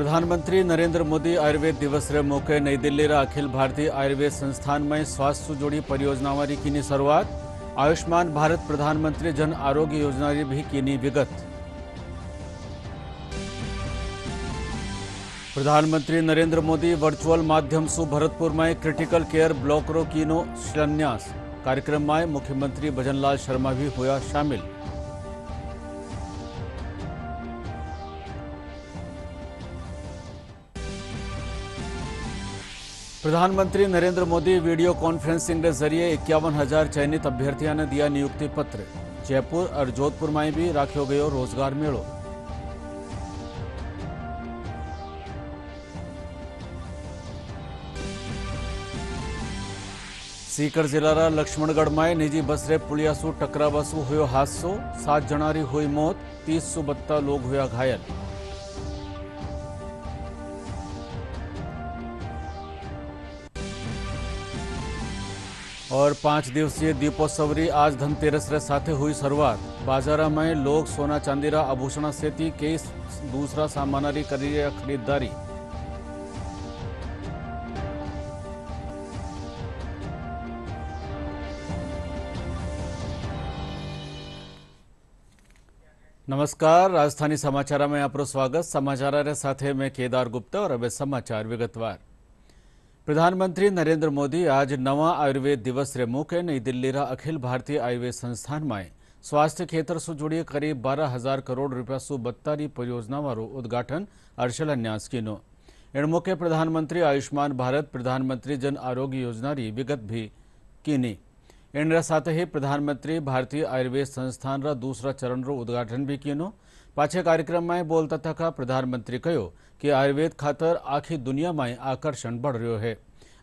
प्रधानमंत्री नरेंद्र मोदी आयुर्वेद दिवस रे मौके नई दिल्ली रा अखिल भारतीय आयुर्वेद संस्थान में स्वास्थ्य से जोड़ी परियोजनाओं की शुरुआत। आयुष्मान भारत प्रधानमंत्री जन आरोग्य योजना री भी की विगत। प्रधानमंत्री नरेंद्र मोदी वर्चुअल माध्यम से भरतपुर में क्रिटिकल केयर ब्लॉक रो कीनो शिलान्यास। कार्यक्रम में मुख्यमंत्री भजनलाल शर्मा भी हुआ शामिल। प्रधानमंत्री नरेंद्र मोदी वीडियो कॉन्फ्रेंसिंग के जरिए 51,000 चयनित अभ्यर्थियों ने दिया नियुक्ति पत्र। जयपुर और जोधपुर में भी राख्यो गयो रोजगार मेलो। सीकर जिला लक्ष्मणगढ़ में निजी बस रे पुलियासू टकरावासू हुयो हादसो। 7 जनारी हुई मौत, 30 सु 32 लोग हुआ घायल। और 5 दिवसीय दीपोत्सव री आज धनतेरस रे साथे हुई शुरुआत। बाजारा में लोग सोना चांदीरा आभूषण सेती के दूसरा सामान री करी खरीदारी। नमस्कार, राजधानी समाचार में आपरो स्वागत। समाचार रे साथे में केदार गुप्ता और अब समाचार विगतवार। प्रधानमंत्री नरेंद्र मोदी आज नवा आयुर्वेद दिवस रे मौके नई दिल्ली रा अखिल भारतीय आयुर्वेद संस्थान में स्वास्थ्य क्षेत्र से जुड़ी करीब 12,000 करोड़ रुपया सु 72 परियोजनाओं उद्घाटन और शिलान्यास कीनो। इन मौके प्रधानमंत्री आयुष्मान भारत प्रधानमंत्री जन आरोग्य योजना री विगत भी कीनी। इन साथ ही प्रधानमंत्री भारतीय आयुर्वेद संस्थान रा दूसरा चरण रो उद्घाटन भी कीनो। पाछे कार्यक्रम में बोलता था प्रधानमंत्री कहो कि आयुर्वेद खातर आखी दुनिया में आकर्षण बढ़ रहा है।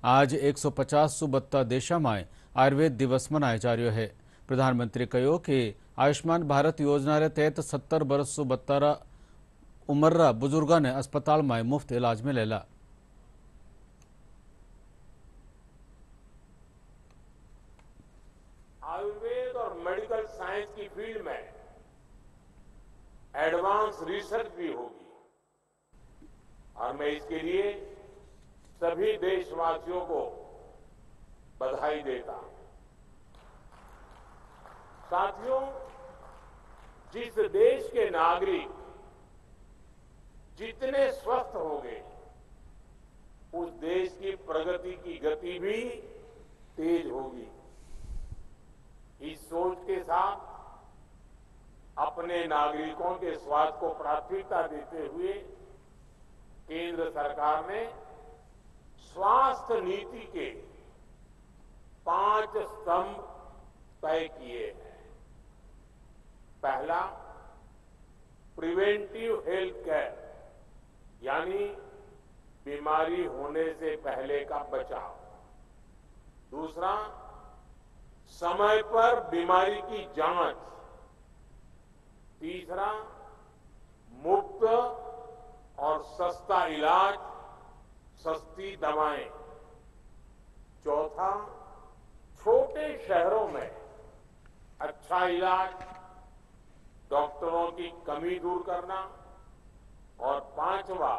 आज 150 सु 72 देशों में आयुर्वेद दिवस मनाया जा रहा है। प्रधानमंत्री कहो कि आयुष्मान भारत योजना रे तहत 70 बरस सु 72 उम्र बुजुर्गों ने अस्पताल में मुफ्त इलाज मिलेला। आयुर्वेद और मेडिकल साइंस की फील्ड में एडवांस रिसर्च भी होगी और मैं इसके लिए सभी देशवासियों को बधाई देता हूं। साथियों, जिस देश के नागरिक जितने स्वस्थ होंगे उस देश की प्रगति की गति भी तेज होगी। इस सोच के साथ अपने नागरिकों के स्वास्थ्य को प्राथमिकता देते हुए केंद्र सरकार ने स्वास्थ्य नीति के 5 स्तंभ तय किए हैं। पहला, प्रिवेंटिव हेल्थ केयर, यानी बीमारी होने से पहले का बचाव। दूसरा, समय पर बीमारी की जांच। तीसरा, मुफ्त और सस्ता इलाज, सस्ती दवाएं। चौथा, छोटे शहरों में अच्छा इलाज, डॉक्टरों की कमी दूर करना। और पांचवा,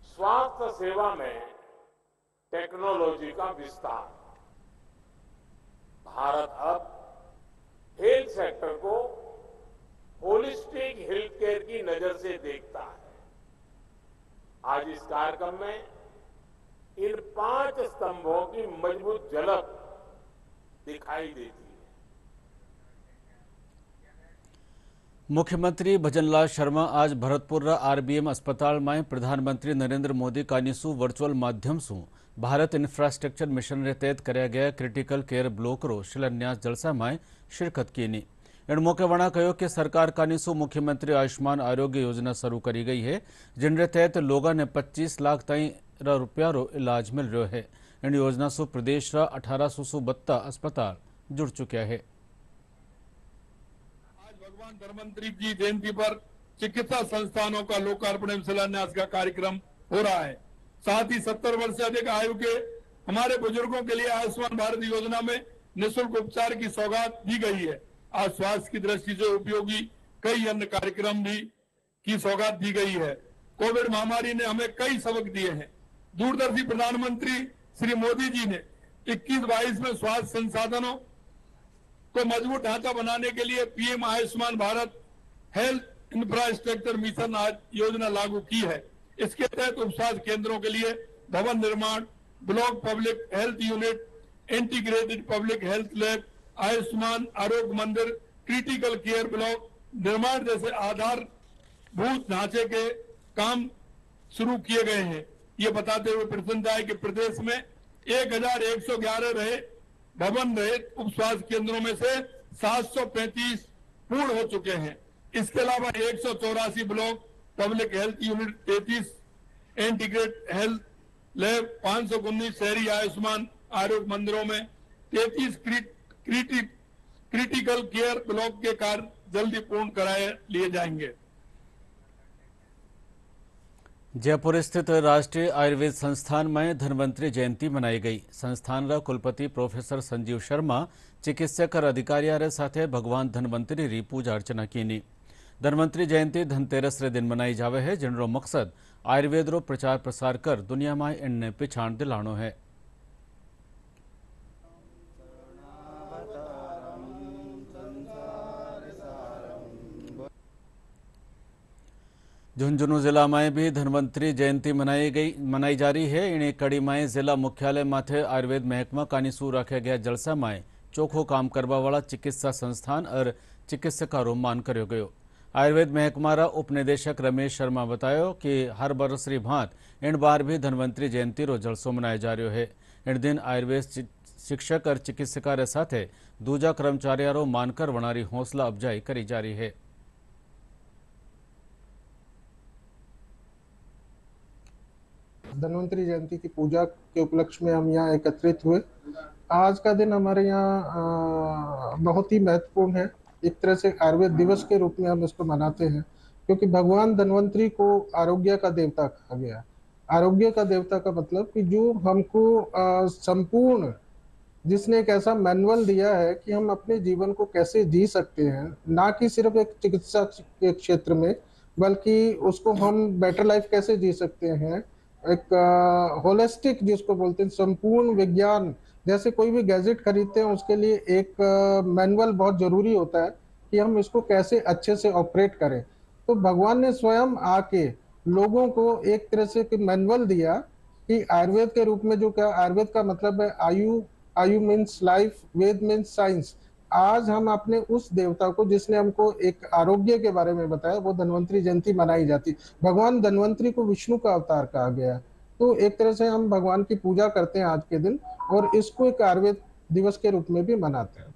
स्वास्थ्य सेवा में टेक्नोलॉजी का विस्तार। भारत अब हेल्थ सेक्टर को होलिस्टिक हेल्थ केयर की नजर से देखता है। आज इस कार्यक्रम में इन 5 स्तंभों की मजबूत झलक दिखाई देती है। मुख्यमंत्री भजनलाल शर्मा आज भरतपुर आरबीएम अस्पताल में प्रधानमंत्री नरेंद्र मोदी का वर्चुअल माध्यम से भारत इंफ्रास्ट्रक्चर मिशन रे तहत कराया गया क्रिटिकल केयर ब्लॉक रो शिलान्यास जलसा में शिरकत की। इन मौके वणा कहो कि सरकार का मुख्यमंत्री आयुष्मान आरोग्य योजना शुरू करी गई है, जिनके तहत लोगों ने 25 लाख रुपया रो इलाज मिल रहा है। इन योजना से प्रदेश रा 1800 सु 72 अस्पताल जुड़ चुके हैं। आज भगवान धर्मंतरी की जयंती पर चिकित्सा संस्थानों का लोकार्पण एवं शिलान्यास का कार्यक्रम हो रहा है। साथ ही 70 वर्ष से अधिक आयु के हमारे बुजुर्गों के लिए आयुष्मान भारत योजना में निःशुल्क उपचार की सौगात दी गई है। आज स्वास्थ्य की दृष्टि से उपयोगी कई अन्य कार्यक्रम भी की सौगात दी गई है। कोविड महामारी ने हमें कई सबक दिए हैं। दूरदर्शी प्रधानमंत्री श्री मोदी जी ने 21-22 में स्वास्थ्य संसाधनों को मजबूत ढांचा बनाने के लिए PM Ayushman Bharat health infrastructure mission आज योजना लागू की है। इसके तहत उपस्वास्थ्य केंद्रों के लिए भवन निर्माण, block public health unit, integrated public health lab, Ayushman आरोग्य मंदिर, क्रिटिकल केयर ब्लॉक निर्माण जैसे आधारभूत ढांचे के काम शुरू किए गए हैं। ये बताते हुए प्रसन्नता है कि प्रदेश में 1111 रहे भवन रहित उप स्वास्थ्य केंद्रों में से 735 पूर्ण हो चुके हैं। इसके अलावा 184 block public health unit, 33 integrate health lab, 519 शहरी आयुष्मान आरोग्य मंदिरों में 33 क्रिटिकल केयर ब्लॉक के कार्य जल्दी पूर्ण कराए लिए जाएंगे। जयपुर स्थित राष्ट्रीय आयुर्वेद संस्थान में धन्वंतरी जयंती मनाई गई। संस्थान कुलपति प्रोफेसर संजीव शर्मा चिकित्सक अधिकारी साथे भगवान धन्वंतरी री पूजा अर्चना की। धन्वंतरी जयंती धनतेरस रे दिन मनाई जावे है, जिनरो मकसद आयुर्वेद रो प्रचार प्रसार कर दुनिया में इनने पिछाण दिलाणो है। झुंझुनू जिला में भी धन्वंतरी जयंती मनाई जा रही है। इन्हें कड़ी में जिला मुख्यालय माथे आयुर्वेद महकमा कानीसू रखे गया जलसा में चोखो काम करवा वाला चिकित्सा संस्थान और चिकित्सका रो मान कर्यो गयो। आयुर्वेद महकमा रा उपनिदेशक रमेश शर्मा बतायो कि हर बरस री भांत इन बार भी धन्वंतरी जयंती रो जलसो मनाया जा रहा है। इन दिन आयुर्वेद शिक्षक और चिकित्सका रे साथे दूजा कर्मचारियों रो मानकर वनारी हौसला अफजाई करी जा रही है। धन्वंतरी जयंती की पूजा के उपलक्ष्य में हम यहाँ एकत्रित हुए। आज का दिन हमारे यहाँ बहुत ही महत्वपूर्ण है। एक तरह से आयुर्वेद दिवस के रूप में हम इसको मनाते हैं, क्योंकि भगवान धन्वंतरी को आरोग्य का देवता कहा गया। आरोग्य का देवता का मतलब कि जो हमको संपूर्ण, जिसने एक ऐसा मैनुअल दिया है कि हम अपने जीवन को कैसे जी सकते हैं, ना कि सिर्फ एक चिकित्सा के क्षेत्र में, बल्कि उसको हम बेटर लाइफ कैसे जी सकते हैं। एक होलिस्टिक जिसको बोलते हैं, संपूर्ण विज्ञान। जैसे कोई भी गैजेट खरीदते हैं उसके लिए एक मैनुअल बहुत जरूरी होता है कि हम इसको कैसे अच्छे से ऑपरेट करें। तो भगवान ने स्वयं आके लोगों को एक तरह से मैनुअल दिया कि आयुर्वेद के रूप में, जो क्या आयुर्वेद का मतलब है आयु मीन्स लाइफ, वेद मीन्स साइंस। आज हम अपने उस देवता को, जिसने हमको एक आरोग्य के बारे में बताया, वो धन्वंतरी जयंती मनाई जाती। भगवान धन्वंतरी को विष्णु का अवतार कहा गया। तो एक तरह से हम भगवान की पूजा करते हैं आज के दिन, और इसको एक आयुर्वेद दिवस के रूप में भी मनाते हैं।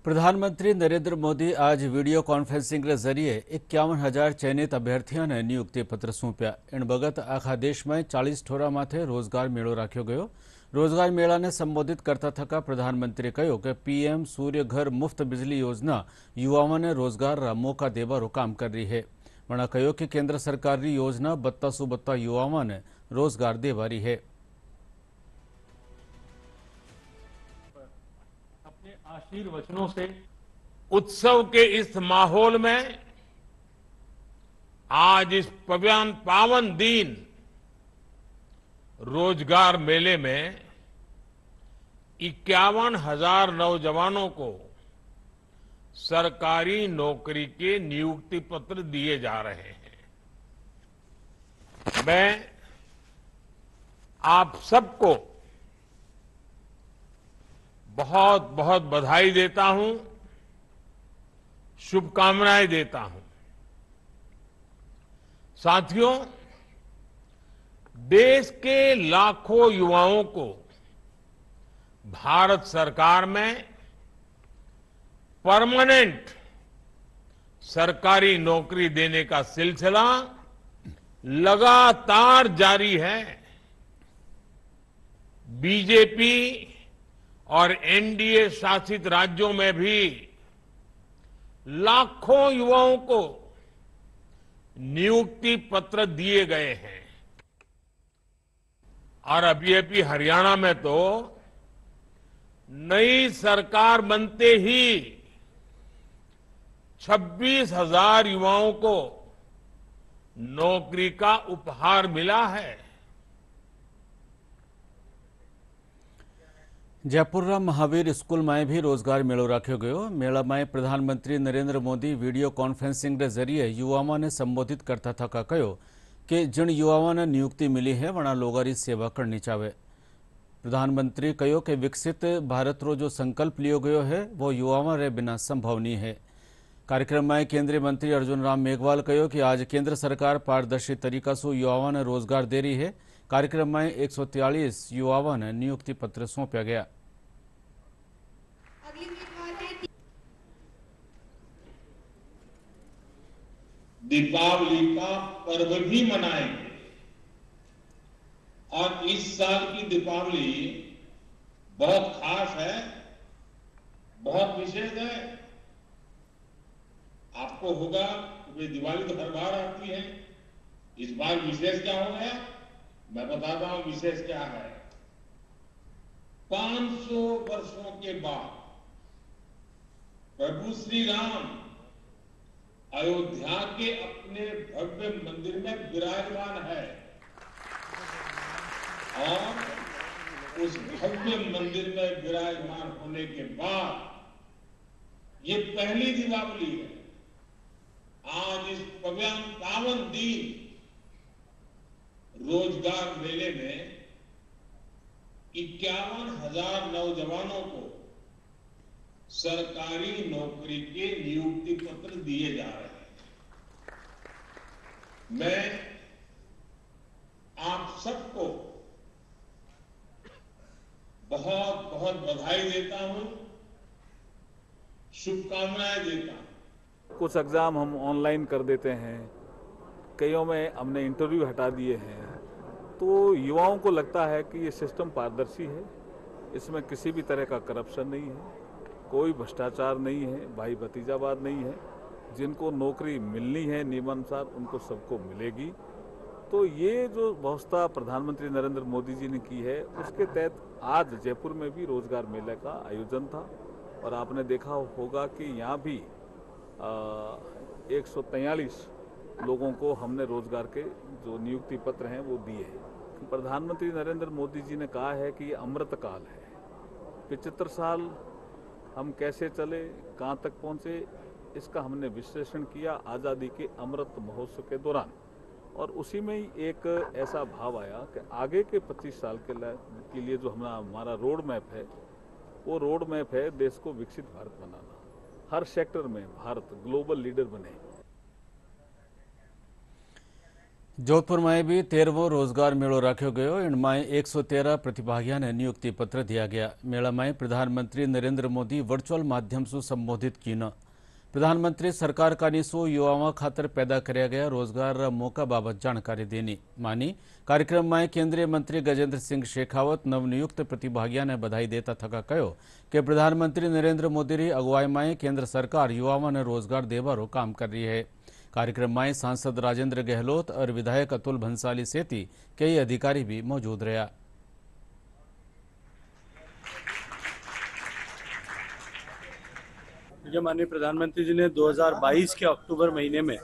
प्रधानमंत्री नरेंद्र मोदी आज वीडियो कॉन्फ्रेंसिंग के जरिए 51,000 चयनित अभ्यर्थियों ने नियुक्ति पत्र सौंप्या। इन बगत आखा देश में 40 ठोरा माथे रोजगार मेलो राख्यो गयो। रोजगार मेला ने संबोधित करता थका प्रधानमंत्री कहो कि पीएम सूर्य घर मुफ्त बिजली योजना युवाओं ने रोजगार रा मौका देवारो काम कर रही है। वणा कहो कि केंद्र सरकार की योजना बत्ता सु बत्ता युवाओं ने रोजगार देवारी है। अपने आशीर्वचनों से उत्सव के इस माहौल में आज इस पावन दिन रोजगार मेले में 51,000 नौजवानों को सरकारी नौकरी के नियुक्ति पत्र दिए जा रहे हैं। मैं आप सबको बहुत बहुत बधाई देता हूं, शुभकामनाएं देता हूं। साथियों, देश के लाखों युवाओं को भारत सरकार में परमानेंट सरकारी नौकरी देने का सिलसिला लगातार जारी है। बीजेपी और एनडीए शासित राज्यों में भी लाखों युवाओं को नियुक्ति पत्र दिए गए हैं, और अभी हरियाणा में तो नई सरकार बनते ही 26,000 युवाओं को नौकरी का उपहार मिला है। जयपुर महावीर स्कूल में भी रोजगार मेलो राख्यो गयो। मेला में प्रधानमंत्री नरेंद्र मोदी वीडियो कॉन्फ्रेंसिंग के जरिए युवाओं ने संबोधित करता थका कहो कि जिन युवाओं ने नियुक्ति मिली है वना लोगारी सेवा करनी चाहिए। प्रधानमंत्री कहो कि विकसित भारत रो जो संकल्प लियो गयो है वो युवाओं रे बिना संभव नहीं है। कार्यक्रम में केंद्रीय मंत्री अर्जुन राम मेघवाल कहो कि आज केंद्र सरकार पारदर्शी तरीका से युवाओं ने रोजगार दे रही है। कार्यक्रम में 143 युवाओं ने नियुक्ति पत्र सौंपा गया। दीपावली का पर्व भी मनाएंगे और इस साल की दीपावली बहुत खास है, बहुत विशेष है। आपको होगा कि दिवाली तो हर बार आती है, इस बार विशेष क्या हो गया? मैं बताता हूं विशेष क्या है। 500 वर्षों के बाद प्रभु श्री राम अयोध्या के अपने भव्य मंदिर में विराजमान है और उस भव्य मंदिर में विराजमान होने के बाद ये पहली दीपावली है। आज इस पवित्र पावन दिन रोजगार मेले में 51,000 नौजवानों को सरकारी नौकरी के नियुक्ति पत्र दिए जा रहे हैं। मैं आप सबको बहुत बहुत बधाई देता हूं, शुभकामनाएं देता हूं। कुछ एग्ज़ाम हम ऑनलाइन कर देते हैं, कईयों में हमने इंटरव्यू हटा दिए हैं। तो युवाओं को लगता है कि ये सिस्टम पारदर्शी है, इसमें किसी भी तरह का करप्शन नहीं है, कोई भ्रष्टाचार नहीं है, भाई भतीजावाद नहीं है। जिनको नौकरी मिलनी है नियमानुसार उनको सबको मिलेगी। तो ये जो व्यवस्था प्रधानमंत्री नरेंद्र मोदी जी ने की है उसके तहत आज जयपुर में भी रोजगार मेले का आयोजन था और आपने देखा होगा कि यहाँ भी 143 लोगों को हमने रोजगार के जो नियुक्ति पत्र हैं वो दिए हैं। प्रधानमंत्री नरेंद्र मोदी जी ने कहा है कि ये अमृत काल है। 75 साल हम कैसे चले, कहाँ तक पहुँचे, इसका हमने विश्लेषण किया आज़ादी के अमृत महोत्सव के दौरान। और उसी में ही एक ऐसा भाव आया कि आगे के 25 साल के लिए जो हमारा रोड मैप है वो रोड मैप है देश को विकसित भारत बनाना। हर सेक्टर में भारत ग्लोबल लीडर बने। जोधपुर में भी 13वां रोजगार मेलो राख्यो गयो। इनमें 113 प्रतिभागियों ने नियुक्ति पत्र दिया गया। मेला में प्रधानमंत्री नरेंद्र मोदी वर्चुअल माध्यम से संबोधित की न। प्रधानमंत्री सरकार का निशो युवाओं खातर पैदा कराया गया रोजगार मौका बाबत जानकारी देनी मानी। कार्यक्रम में केंद्रीय मंत्री गजेंद्र सिंह शेखावत नवनियुक्त प्रतिभागियों ने बधाई देता थका कहो कि प्रधानमंत्री नरेंद्र मोदी की अगुवाई में केंद्र सरकार युवाओं ने रोजगार देवारो काम कर रही है। कार्यक्रम में सांसद राजेंद्र गहलोत और विधायक अतुल भंसाली सेती कई अधिकारी भी मौजूद रहा। जो माननीय प्रधानमंत्री जी ने 2022 के अक्टूबर महीने में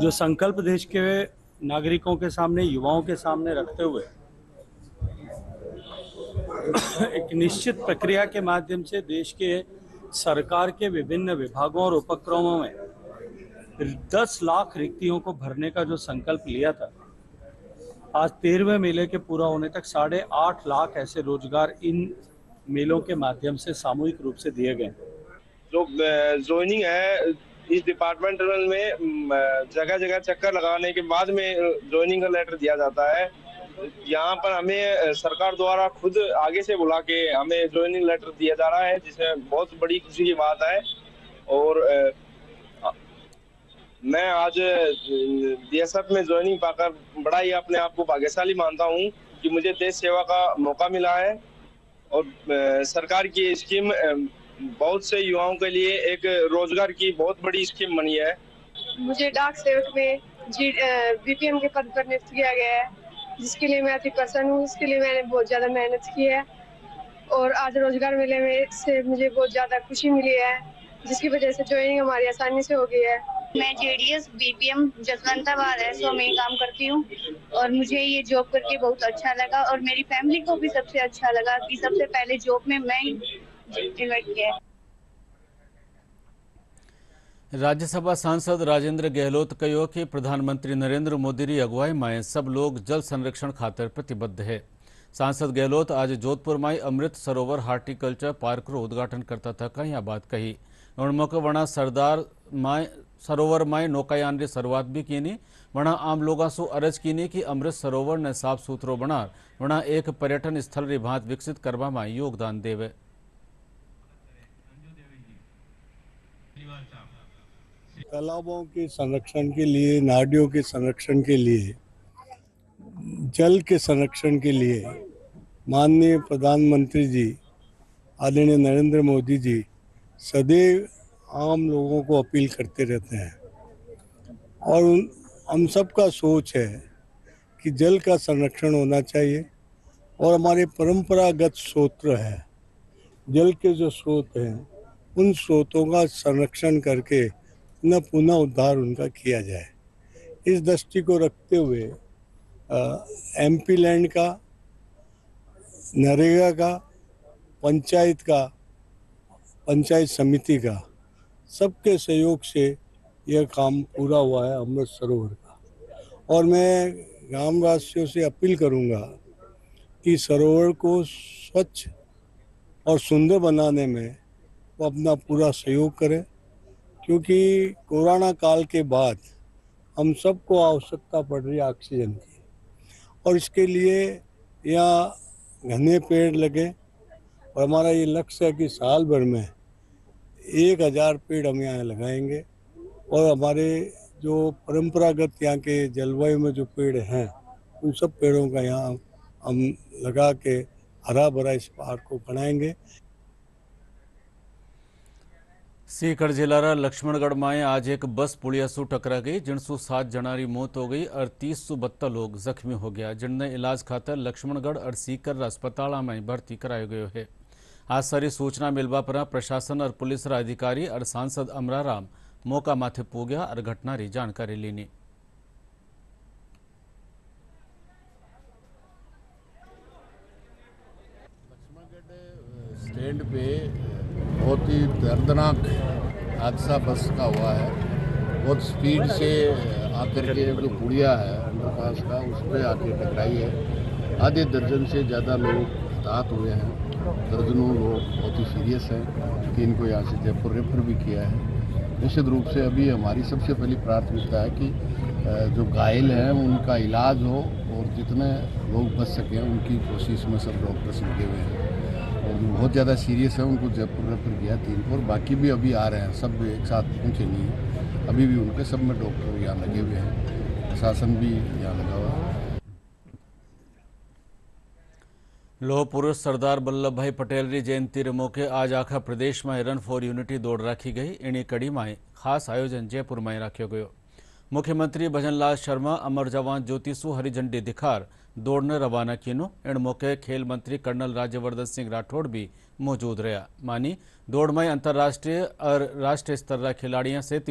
जो संकल्प देश के नागरिकों के सामने, युवाओं के सामने रखते हुए एक निश्चित प्रक्रिया के माध्यम से देश के सरकार के विभिन्न विभागों और उपक्रमों में 10 लाख रिक्तियों को भरने का जो संकल्प लिया था, आज 13वें मेले के पूरा होने तक 8.5 लाख ऐसे रोजगार इन मेलों के माध्यम से सामूहिक रूप से दिए गए। जो ज्वाइनिंग है इस डिपार्टमेंटल में जगह जगह चक्कर लगाने के बाद में ज्वाइनिंग का लेटर दिया जाता है। यहाँ पर हमें सरकार द्वारा खुद आगे से बुला के हमें ज्वाइनिंग लेटर दिया जा रहा है, जिसमें बहुत बड़ी खुशी की बात है। और मैं आज बीएसएफ में ज्वाइनिंग पाकर बड़ा ही अपने आप को भाग्यशाली मानता हूँ कि मुझे देश सेवा का मौका मिला है। और सरकार की स्कीम बहुत से युवाओं के लिए एक रोजगार की बहुत बड़ी स्कीम बनी है। मुझे डाक सेवक में बीपीएम के पद पर नियुक्त किया गया है, जिसके लिए मैं अति प्रसन्न हूँ। इसके लिए मैंने बहुत ज्यादा मेहनत की है और आज रोजगार मेले में से मुझे बहुत ज्यादा खुशी मिली है, जिसकी वजह से ज्वाइनिंग हमारी आसानी से हो गई है। मैं जेडीएस बीपीएम जसवंताबाद एसओ में काम करती हूँ और मुझे ये जॉब करके बहुत अच्छा लगा और मेरी फैमिली को भी सबसे अच्छा लगा कि सबसे पहले जॉब में मैं इन्वाइट किया है। राज्यसभा सांसद राजेंद्र गहलोत कहो कि प्रधानमंत्री नरेंद्र मोदी की अगुवाई में सब लोग जल संरक्षण खातर प्रतिबद्ध है। सांसद गहलोत आज जोधपुर में अमृत सरोवर हार्टिकल्चर पार्क रो उद्घाटन करता था कहीं बात कही। उनमक वणा सरदार माय सरोवर में नौकायान की शुरुआत भी की। वणा आम लोगों से अरज की कि अमृत सरोवर ने साफ सुथरो बना वणा एक पर्यटन स्थल की भांत विकसित करने में योगदान देवे। तालाबों के संरक्षण के लिए, नालियों के संरक्षण के लिए, जल के संरक्षण के लिए माननीय प्रधानमंत्री जी आदरणीय नरेंद्र मोदी जी सदैव आम लोगों को अपील करते रहते हैं और हम सबका सोच है कि जल का संरक्षण होना चाहिए और हमारे परंपरागत स्रोत है जल के जो स्रोत हैं उन स्रोतों का संरक्षण करके न पुनः उद्धार उनका किया जाए। इस दृष्टि को रखते हुए एमपी लैंड का, नरेगा का, पंचायत का, पंचायत समिति का सबके सहयोग से यह काम पूरा हुआ है अमृत सरोवर का। और मैं ग्रामवासियों से अपील करूंगा कि सरोवर को स्वच्छ और सुंदर बनाने में वो अपना पूरा सहयोग करें, क्योंकि कोरोना काल के बाद हम सबको आवश्यकता पड़ रही है ऑक्सीजन की और इसके लिए यहाँ घने पेड़ लगे और हमारा ये लक्ष्य है कि साल भर में 1000 पेड़ हम यहाँ लगाएंगे और हमारे जो परंपरागत यहाँ के जलवायु में जो पेड़ हैं उन सब पेड़ों का यहाँ हम लगा के हरा भरा इस पार्क को बनाएंगे। सीकर जिला लक्ष्मणगढ़ में आज एक बस पुलिया से टकरा गई जिनसु 7 जना की मौत हो गई और 30 लोग जख्मी हो गया, जिनने इलाज खातर लक्ष्मणगढ़ और सीकर अस्पताल में भर्ती करायो गयो है। आज सारी सूचना मिलवा पर प्रशासन और पुलिस अधिकारी और सांसद अमराराम मौका माथे पूग्या और घटना की जानकारी लीनी। स्टैंड पे बहुत ही दर्दनाक हादसा बस का हुआ है। बहुत स्पीड से आकर के जो पुड़िया है अंडरपास का उस पर आके टकराई है। आधे दर्जन से ज़्यादा लोग हताहत हुए हैं, दर्जनों लोग बहुत ही सीरियस हैं कि इनको यहाँ से जयपुर रेफर भी किया है। निश्चित रूप से अभी हमारी सबसे पहली प्राथमिकता है कि जो घायल हैं उनका इलाज हो और जितने लोग बच सकें उनकी कोशिश में सब डॉक्टर्स लगे हुए हैं। और जो बहुत ज़्यादा सीरियस है उनको जयपुर रेफर किया 3 को, और बाकी भी अभी आ रहे हैं, सब एक साथ पहुँचे नहीं है अभी भी उनके, सब में डॉक्टर यहाँ लगे हुए हैं, प्रशासन भी यहाँ लगा हुआ है। लोह पुरुष सरदार वल्लभ भाई पटेल की जयंती के मौके आज आखा प्रदेश में रन फॉर यूनिटी दौड़ राखी गई। इन्हीं कड़ी में खास आयोजन जयपुर में राख्यो गयो। मुख्यमंत्री भजनलाल शर्मा अमर जवान ज्योति सु हरी झंडी दिखार दौड़ ने रवाना कीनो। इन मौके खेल मंत्री कर्नल राज्यवर्धन सिंह राठौड़ भी मौजूद रहा। मानी दौड़ में अंतर्राष्ट्रीय और राष्ट्रीय स्तर के खिलाड़ियों सहित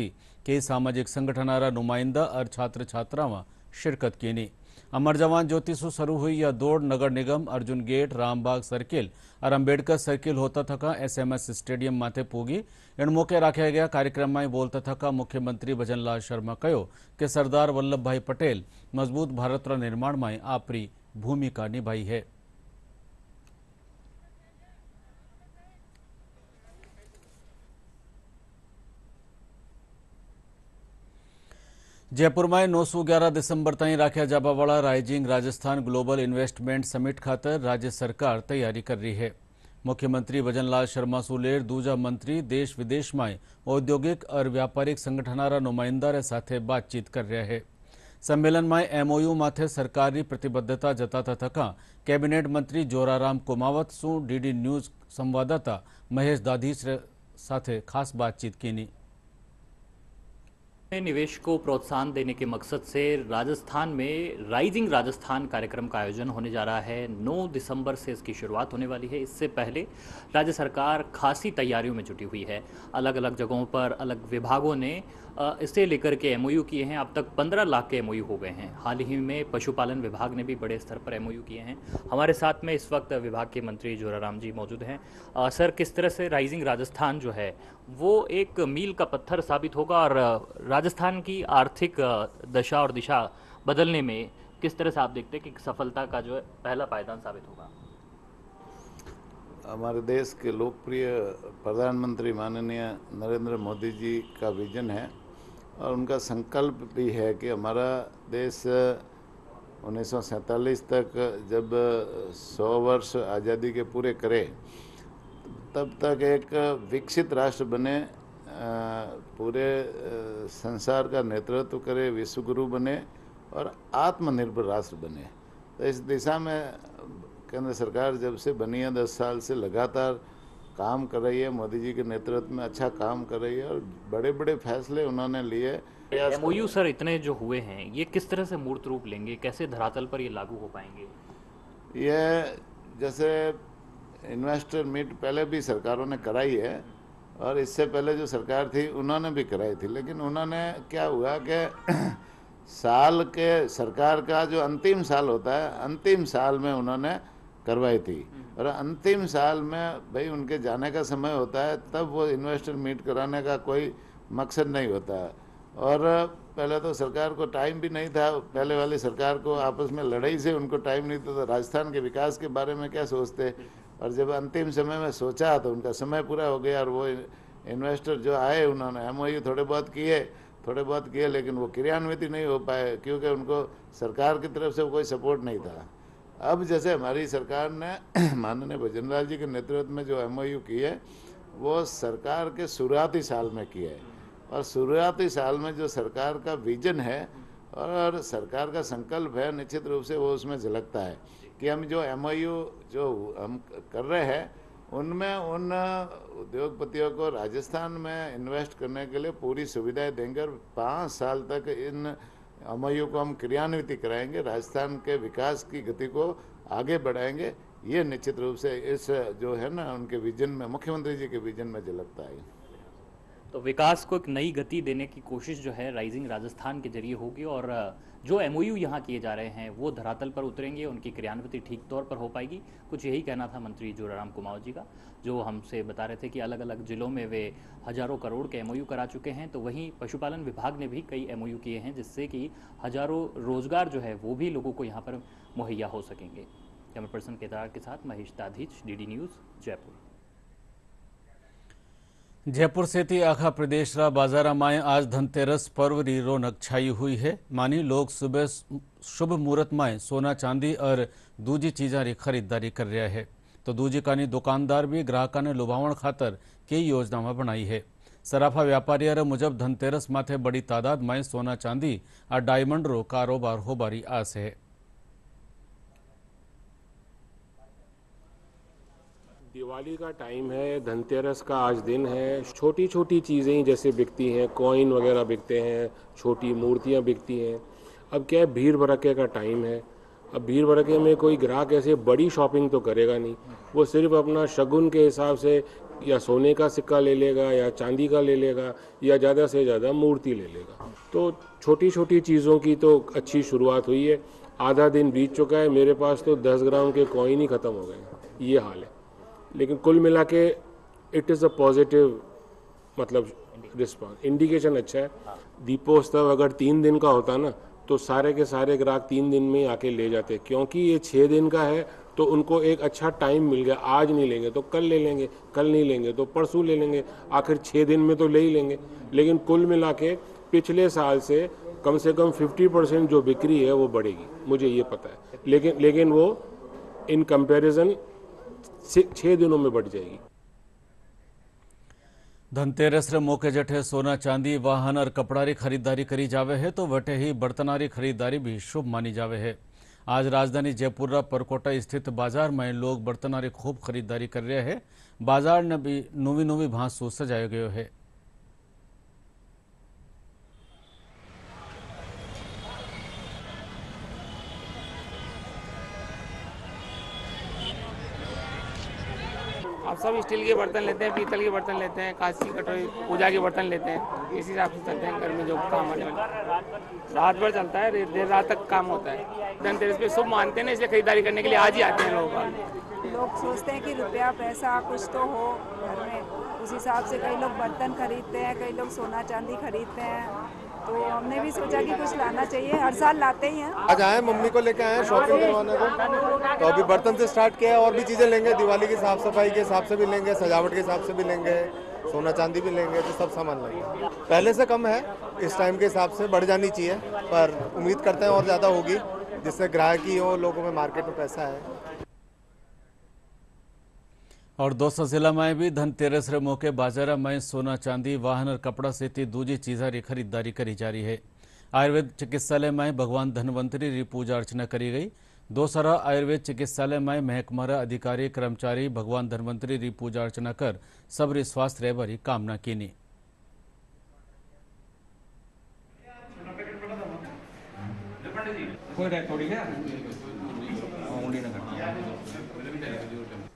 कई सामाजिक संगठनारा नुमाइंदा और छात्र छात्रावां शिरकत की। अमर जवान ज्योति से शुरू हुई यह दौड़ नगर निगम, अर्जुन गेट, रामबाग सर्किल और अम्बेडकर सर्किल होता थका एसएमएस स्टेडियम माथे पूगी। इन मौके रखा गया कार्यक्रम में बोलता थका मुख्यमंत्री भजनलाल शर्मा कहो कि सरदार वल्लभ भाई पटेल मजबूत भारत निर्माण में आपरी भूमिका निभाई है। जयपुर में 9 से 11 दिसंबर ताईं राख्या जावा वाला rising Rajasthan global investment summit खातर राज्य सरकार तैयारी कर रही है। मुख्यमंत्री भजनलाल शर्मा सुलेर दूजा मंत्री देश विदेश में औद्योगिक और व्यापारिक संगठनारा नुमाइंदा साथे बातचीत कर रहे हैं। सम्मेलन में एमओयू माथे सरकारी प्रतिबद्धता जताता थका कैबिनेट मंत्री जोराराम कुमावत सु डीडी न्यूज संवाददाता महेश दाधीच साथे खास बातचीत की। निवेश को प्रोत्साहन देने के मकसद से राजस्थान में राइजिंग राजस्थान कार्यक्रम का आयोजन होने जा रहा है। 9 दिसंबर से इसकी शुरुआत होने वाली है। इससे पहले राज्य सरकार खासी तैयारियों में जुटी हुई है। अलग अलग जगहों पर अलग विभागों ने इसे लेकर के एमओयू किए हैं। अब तक 15 लाख के एमओयू हो गए हैं। हाल ही में पशुपालन विभाग ने भी बड़े स्तर पर एमओयू किए हैं। हमारे साथ में इस वक्त विभाग के मंत्री जोराराम जी मौजूद हैं। सर, किस तरह से राइजिंग राजस्थान जो है वो एक मील का पत्थर साबित होगा और राजस्थान की आर्थिक दशा और दिशा बदलने में किस तरह से आप देखते हैं कि सफलता का जो है पहला पायदान साबित होगा? हमारे देश के लोकप्रिय प्रधानमंत्री माननीय नरेंद्र मोदी जी का विजन है और उनका संकल्प भी है कि हमारा देश 1947 तक जब 100 वर्ष आज़ादी के पूरे करे तब तक एक विकसित राष्ट्र बने, पूरे संसार का नेतृत्व करे, विश्वगुरु बने और आत्मनिर्भर राष्ट्र बने। तो इस दिशा में केंद्र सरकार जब से बनी है 10 साल से लगातार काम कर रही है। मोदी जी के नेतृत्व में अच्छा काम कर रही है और बड़े बड़े फैसले उन्होंने लिए। एमओयू सर इतने जो हुए हैं ये किस तरह से मूर्त रूप लेंगे, कैसे धरातल पर ये लागू हो पाएंगे? ये जैसे इन्वेस्टर मीट पहले भी सरकारों ने कराई है और इससे पहले जो सरकार थी उन्होंने भी कराई थी, लेकिन उन्होंने क्या हुआ कि साल के सरकार का जो अंतिम साल होता है अंतिम साल में उन्होंने करवाई थी और अंतिम साल में भाई उनके जाने का समय होता है, तब वो इन्वेस्टर मीट कराने का कोई मकसद नहीं होता है। और पहले तो सरकार को टाइम भी नहीं था, पहले वाली सरकार को आपस में लड़ाई से उनको टाइम नहीं था, तो राजस्थान के विकास के बारे में क्या सोचते। और जब अंतिम समय में सोचा तो उनका समय पूरा हो गया और वो इन्वेस्टर जो आए उन्होंने एमओयू थोड़े बहुत किए लेकिन वो क्रियान्वित नहीं हो पाए क्योंकि उनको सरकार की तरफ से कोई सपोर्ट नहीं था। अब जैसे हमारी सरकार ने माननीय भजनलाल जी के नेतृत्व में जो एमओयू की है वो सरकार के शुरुआती साल में किया है और शुरुआती साल में जो सरकार का विजन है और सरकार का संकल्प है निश्चित रूप से वो उसमें झलकता है कि हम जो एमओयू जो हम कर रहे हैं उनमें उन उद्योगपतियों को राजस्थान में इन्वेस्ट करने के लिए पूरी सुविधाएं देंगे और 5 साल तक इन एमओयू को हम क्रियान्वित कराएंगे, राजस्थान के विकास की गति को आगे बढ़ाएंगे। ये निश्चित रूप से इस जो है ना उनके विजन में, मुख्यमंत्री जी के विजन में झलकता है। तो विकास को एक नई गति देने की कोशिश जो है राइजिंग राजस्थान के जरिए होगी और जो एमओयू यहाँ किए जा रहे हैं वो धरातल पर उतरेंगे, उनकी क्रियान्विति ठीक तौर पर हो पाएगी। कुछ यही कहना था मंत्री जोराराम कुमावत जी का, जो हमसे बता रहे थे कि अलग अलग जिलों में वे हजारों करोड़ के एमओयू करा चुके हैं। तो वहीं पशुपालन विभाग ने भी कई एमओयू किए हैं जिससे कि हजारों रोजगार जो है वो भी लोगों को यहाँ पर मुहैया हो सकेंगे। कैमरा पर्सन केदार के साथ महेश दाधीच, डीडी न्यूज़, जयपुर। जयपुर से थी आखा प्रदेश रा बाजारा में आज धनतेरस पर्व री रौनक छाई हुई है। मानी लोग सुबह शुभ मुहूर्त में सोना चांदी और दूजी चीजा री खरीदारी कर रहा है, तो दूजी कानी दुकानदार भी ग्राहकों ने लुभावण खातर कई योजना बनाई है। सराफा व्यापारी मुजब धनतेरस माथे बड़ी तादाद में सोना चांदी और डायमंड रो कारोबार होबारी आस है। दिवाली का टाइम है, धनतेरस का आज दिन है। छोटी छोटी चीज़ें जैसे बिकती हैं, कॉइन वगैरह बिकते हैं, छोटी मूर्तियां बिकती हैं। अब क्या है, भीड़ भड़के का टाइम है। अब भीड़ भड़के में कोई ग्राहक ऐसे बड़ी शॉपिंग तो करेगा नहीं, वो सिर्फ अपना शगुन के हिसाब से या सोने का सिक्का ले लेगा या चांदी का ले लेगा या ज़्यादा से ज़्यादा मूर्ति ले लेगा। तो छोटी छोटी चीज़ों की तो अच्छी शुरुआत हुई है। आधा दिन बीत चुका है, मेरे पास तो 10 ग्राम के कॉइन ही ख़त्म हो गए, ये हाल है। लेकिन कुल मिला के इट इज़ अ पॉजिटिव मतलब रिस्पॉन्स, इंडिकेशन अच्छा है। दीपोत्सव अगर 3 दिन का होता ना तो सारे के सारे ग्राहक 3 दिन में आके ले जाते, क्योंकि ये 6 दिन का है तो उनको एक अच्छा टाइम मिल गया। आज नहीं लेंगे तो कल ले लेंगे, कल नहीं लेंगे तो परसों ले लेंगे, आखिर 6 दिन में तो ले ही लेंगे। लेकिन कुल मिला के पिछले साल से कम 50% जो बिक्री है वो बढ़ेगी, मुझे ये पता है। लेकिन वो इन कंपैरिजन 6 दिनों में बढ़ जाएगी। धनतेरस रे मौके जठे सोना चांदी वाहन और कपड़ा री खरीदारी करी जावे है, तो वटे ही बर्तना री खरीदारी भी शुभ मानी जावे है। आज राजधानी जयपुर रा परकोटा स्थित बाजार में लोग बर्तना री खूब खरीदारी कर रहे हैं। बाजार ने भी नवी भांसू सजायो गयो है। अब सब स्टील के बर्तन लेते हैं, पीतल के बर्तन लेते हैं, कांच की कटोरी, पूजा के बर्तन लेते हैं। इसी हिसाब से चलते हैं घर में जो काम आने वाला। रात भर चलता है, देर रात तक काम होता है। धनतेरस पे शुभ मानते हैं ना, इसलिए खरीदारी करने के लिए आज ही आते हैं लोग सोचते हैं कि रुपया पैसा कुछ तो हो घर में, उस हिसाब से कई लोग बर्तन खरीदते हैं, कई लोग सोना चांदी खरीदते हैं। तो हमने भी सोचा कि कुछ लाना चाहिए, हर साल लाते ही हैं। आज आए मम्मी को लेके आए शॉपिंग करवाने को, तो अभी बर्तन से स्टार्ट किया है, और भी चीज़ें लेंगे, दिवाली की साफ सफाई के हिसाब से भी लेंगे, सजावट के हिसाब से भी लेंगे, सोना चांदी भी लेंगे, तो सब सामान लेंगे। पहले से कम है, इस टाइम के हिसाब से बढ़ जानी चाहिए, पर उम्मीद करते हैं और ज़्यादा होगी, जिससे ग्राहकी हो, लोगों में मार्केट में पैसा है। और 200 जिला में भी धनतेरस रे मौके बाजार में सोना चांदी वाहन और कपड़ा सहित दूजी चीज़ों की खरीदारी करी जा रही है। आयुर्वेद चिकित्सालय में भगवान धन्वंतरी री पूजा अर्चना करी गई। दोसरा आयुर्वेद चिकित्सालय में महकमा अधिकारी कर्मचारी भगवान धन्वंतरी री पूजा अर्चना कर सबरी स्वास्थ्य रहबारी कामना कीनी।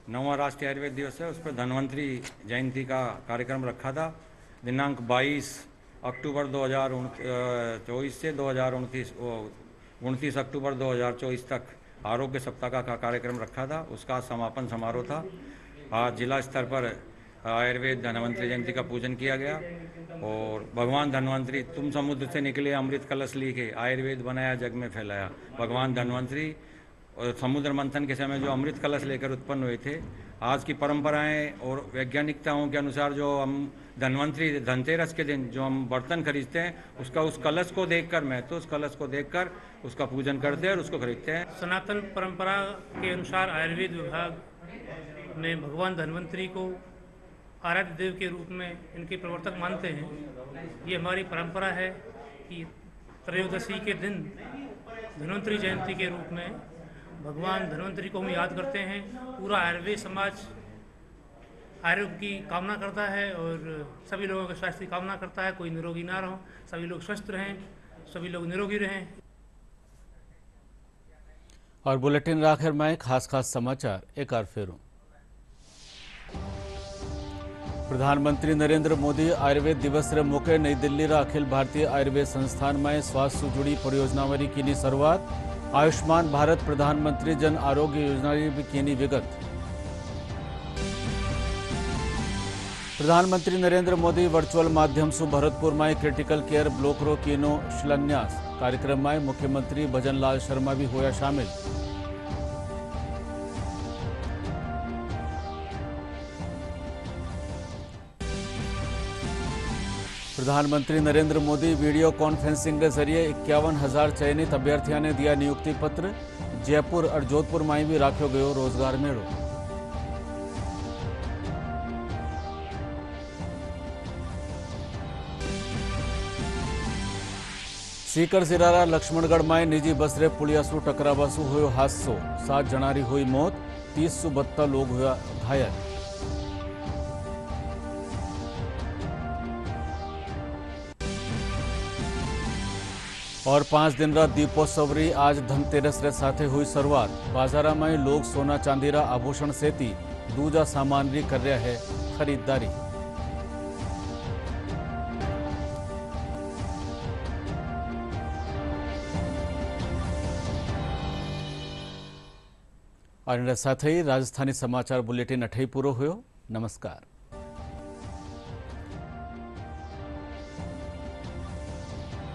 नौवां राष्ट्रीय आयुर्वेद दिवस है, उस पर धन्वंतरी जयंती का कार्यक्रम रखा था। दिनांक 22 अक्टूबर 2024 से 29 अक्टूबर 2024 तक आरोग्य सप्ताह का कार्यक्रम रखा था। उसका समापन समारोह था। आज जिला स्तर पर आयुर्वेद धन्वंतरी जयंती का पूजन किया गया और भगवान धन्वंतरी तुम समुद्र से निकले अमृत कलश लेके आयुर्वेद बनाया जग में फैलाया। भगवान धन्वंतरी और समुद्र मंथन के समय जो अमृत कलश लेकर उत्पन्न हुए थे, आज की परंपराएं और वैज्ञानिकताओं के अनुसार जो हम धन्वंतरी धनतेरस के दिन जो हम बर्तन खरीदते हैं, उसका उस कलश को देखकर महत्व, उस कलश को देखकर उसका पूजन करते हैं और उसको खरीदते हैं। सनातन परंपरा के अनुसार आयुर्वेद विभाग ने भगवान धन्वंतरी को आराध्य देव के रूप में इनके प्रवर्तक मानते हैं। ये हमारी परंपरा है कि त्रयोदशी के दिन धन्वंतरी जयंती के रूप में भगवान धन्वंतरी को हम याद करते हैं। पूरा आयुर्वेद समाज आरोग्य की कामना करता है और सभी लोगों के स्वास्थ्य की कामना करता है। कोई निरोगी ना रहो, सभी लोग स्वस्थ रहें, सभी लोग निरोगी रहें। और बुलेटिन आखिर में खास समाचार एक बार फिर। प्रधानमंत्री नरेंद्र मोदी आयुर्वेद दिवस रे मौके नई दिल्ली रा अखिल भारतीय आयुर्वेद संस्थान में स्वास्थ्य से जुड़ी परियोजनावरी की शुरुआत। आयुष्मान भारत प्रधानमंत्री जन आरोग्य योजना भी की विगत। प्रधानमंत्री नरेंद्र मोदी वर्चुअल माध्यम से भरतपुर में क्रिटिकल केयर ब्लॉक रो कीनो शिलान्यास। कार्यक्रम में मुख्यमंत्री भजन लाल शर्मा भी होया शामिल। प्रधानमंत्री नरेंद्र मोदी वीडियो कॉन्फ्रेंसिंग के जरिए 51,000 चयनित अभ्यर्थियों ने दिया नियुक्ति पत्र। जयपुर और जोधपुर में भी राख्यो गयो रोजगार मेड़ो। सीकर जिला लक्ष्मणगढ़ में निजी बस रे पुलियासु टकरावासु हुयो हादसो। 7 जनारी हुई मौत, 30 लोग हुआ घायल। और 5 दिन रा दीपोत्सव री आज धनतेरस रे साथे हुई शुरुआत। बाजारा में लोग सोना चांदी रा आभूषण सेती दूजा सामान री कर रहा है खरीदारी। और साथ ही राजस्थानी समाचार बुलेटिन अठई पूरो हुयो। नमस्कार।